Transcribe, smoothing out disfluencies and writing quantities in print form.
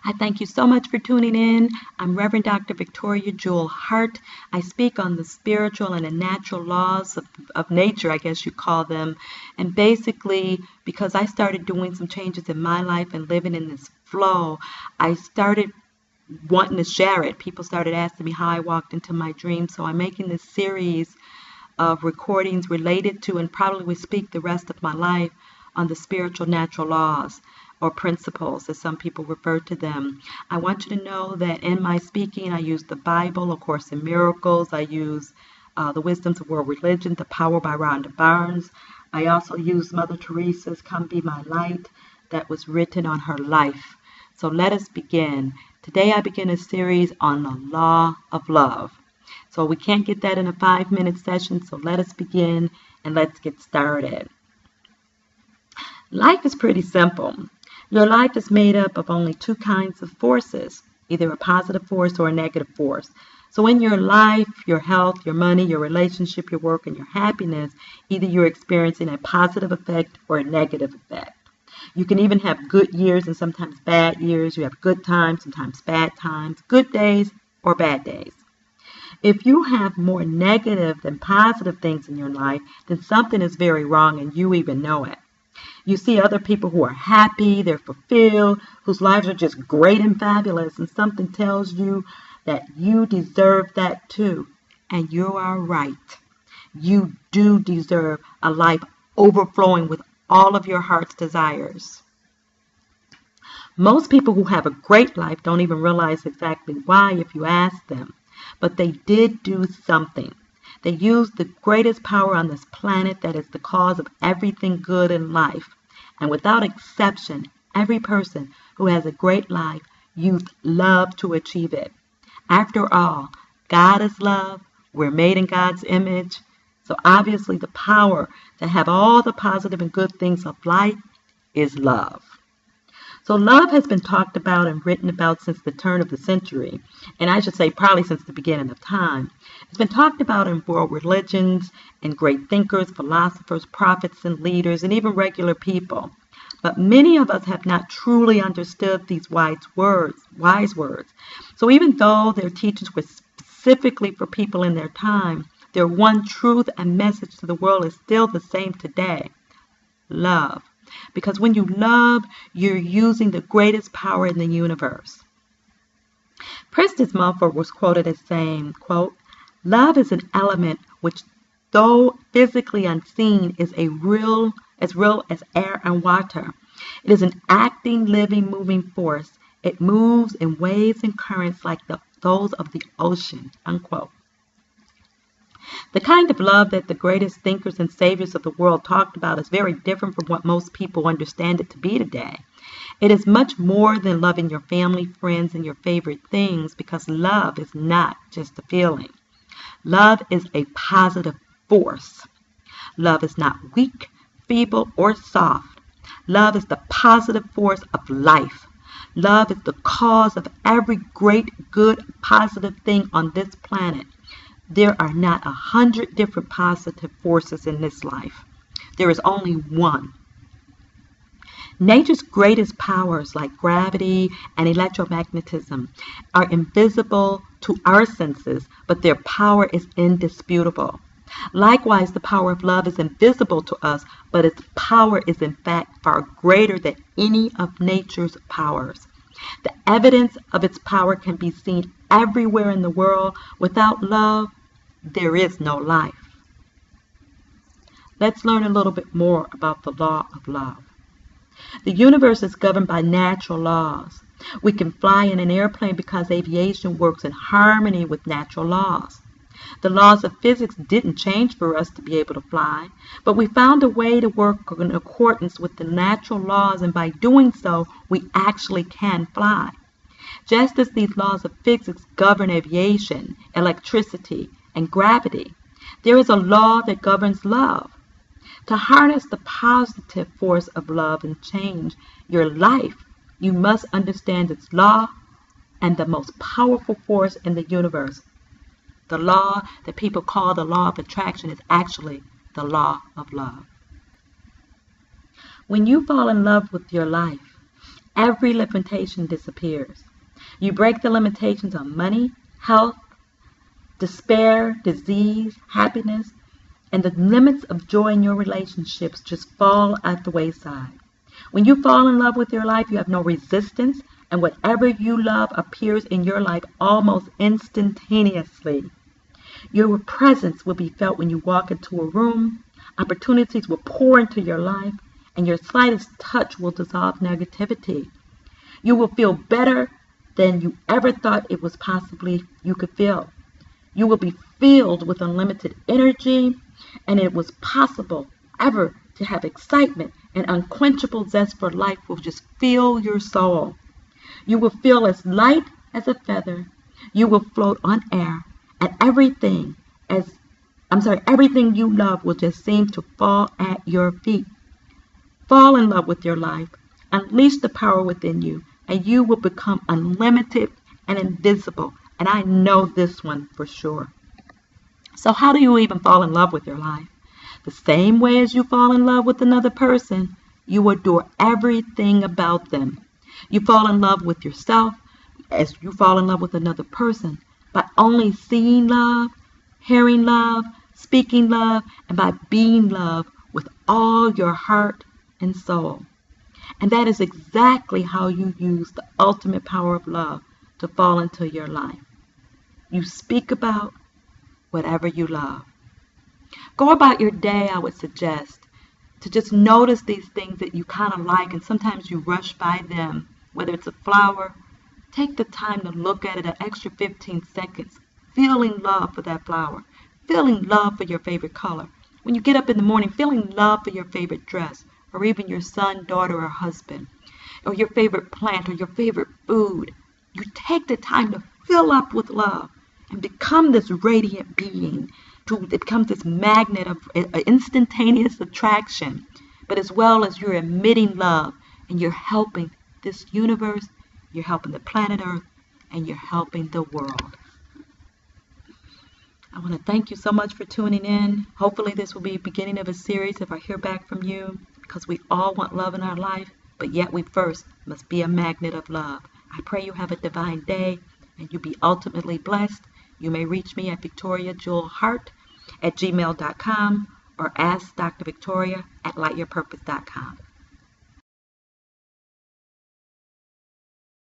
I thank you so much for tuning in. I'm Reverend Dr. Victoria Jewel Hart. I speak on the spiritual and the natural laws of nature, I guess you call them. And basically, because I started doing some changes in my life and living in this flow, I started wanting to share it. People started asking me how I walked into my dreams. So I'm making this series of recordings related to, and probably will speak the rest of my life, on the spiritual natural laws, or principles, as some people refer to them. I want you to know that in my speaking, I use the Bible, A Course in Miracles. I use The Wisdoms of World Religion, The Power by Rhonda Barnes. I also use Mother Teresa's Come Be My Light that was written on her life. So let us begin. Today I begin a series on the law of love. So we can't get that in a 5-minute session, so let us begin and let's get started. Life is pretty simple. Your life is made up of only two kinds of forces, either a positive force or a negative force. So in your life, your health, your money, your relationship, your work, and your happiness, either you're experiencing a positive effect or a negative effect. You can even have good years and sometimes bad years. You have good times, sometimes bad times, good days or bad days. If you have more negative than positive things in your life, then something is very wrong and you even know it. You see other people who are happy, they're fulfilled, whose lives are just great and fabulous, and something tells you that you deserve that too. And you are right. You do deserve a life overflowing with all of your heart's desires. Most people who have a great life don't even realize exactly why if you ask them, but they did do something. They used the greatest power on this planet that is the cause of everything good in life. And without exception, every person who has a great life used love to achieve it. After all, God is love. We're made in God's image. So obviously the power to have all the positive and good things of life is love. So love has been talked about and written about since the turn of the century, and I should say probably since the beginning of time. It's been talked about in world religions and great thinkers, philosophers, prophets, and leaders, and even regular people. But many of us have not truly understood these wise words. So even though their teachings were specifically for people in their time, their one truth and message to the world is still the same today: love. Because when you love, you're using the greatest power in the universe. Preston Mulford was quoted as saying, quote, "Love is an element which, though physically unseen, is as real as air and water. It is an acting, living, moving force. It moves in waves and currents like those of the ocean," unquote. The kind of love that the greatest thinkers and saviors of the world talked about is very different from what most people understand it to be today. It is much more than loving your family, friends, and your favorite things, because love is not just a feeling. Love is a positive force. Love is not weak, feeble, or soft. Love is the positive force of life. Love is the cause of every great, good, positive thing on this planet. There are not 100 different positive forces in this life. There is only one. Nature's greatest powers, like gravity and electromagnetism, are invisible to our senses, but their power is indisputable. Likewise, the power of love is invisible to us, but its power is in fact far greater than any of nature's powers. The evidence of its power can be seen everywhere in the world. Without love, there is no life. Let's learn a little bit more about the law of love. The universe is governed by natural laws. We can fly in an airplane because aviation works in harmony with natural laws. The laws of physics didn't change for us to be able to fly, but we found a way to work in accordance with the natural laws, and by doing so, we actually can fly. Just as these laws of physics govern aviation, electricity, and gravity, there is a law that governs love. To harness the positive force of love and change your life, you must understand its law and the most powerful force in the universe. The law that people call the law of attraction is actually the law of love. When you fall in love with your life, every limitation disappears. You break the limitations on money, health, despair, disease, happiness, and the limits of joy in your relationships just fall at the wayside. When you fall in love with your life, you have no resistance, and whatever you love appears in your life almost instantaneously. Your presence will be felt when you walk into a room. Opportunities will pour into your life, and your slightest touch will dissolve negativity. You will feel better than you ever thought it was possibly you could feel. You will be filled with unlimited energy, and it was possible ever to have excitement and unquenchable zest for life will just fill your soul. You will feel as light as a feather. You will float on air, and everything you love will just seem to fall at your feet. Fall in love with your life. Unleash the power within you, and you will become unlimited and invisible. And I know this one for sure. So how do you even fall in love with your life? The same way as you fall in love with another person, you adore everything about them. You fall in love with yourself as you fall in love with another person by only seeing love, hearing love, speaking love, and by being love with all your heart and soul. And that is exactly how you use the ultimate power of love to fall into your life. You speak about whatever you love. Go about your day, I would suggest, to just notice these things that you kind of like, and sometimes you rush by them, whether it's a flower. Take the time to look at it an extra 15 seconds, feeling love for that flower, feeling love for your favorite color. When you get up in the morning, feeling love for your favorite dress, or even your son, daughter, or husband, or your favorite plant, or your favorite food. You take the time to fill up with love and become this radiant being. It becomes this magnet of instantaneous attraction, but as well as you're emitting love and you're helping this universe, you're helping the planet Earth, and you're helping the world. I want to thank you so much for tuning in. Hopefully this will be the beginning of a series if I hear back from you, because we all want love in our life, but yet we first must be a magnet of love. I pray you have a divine day and you be ultimately blessed. You may reach me at victoriajewelhart@gmail.com or ask Dr. Victoria at lightyourpurpose.com.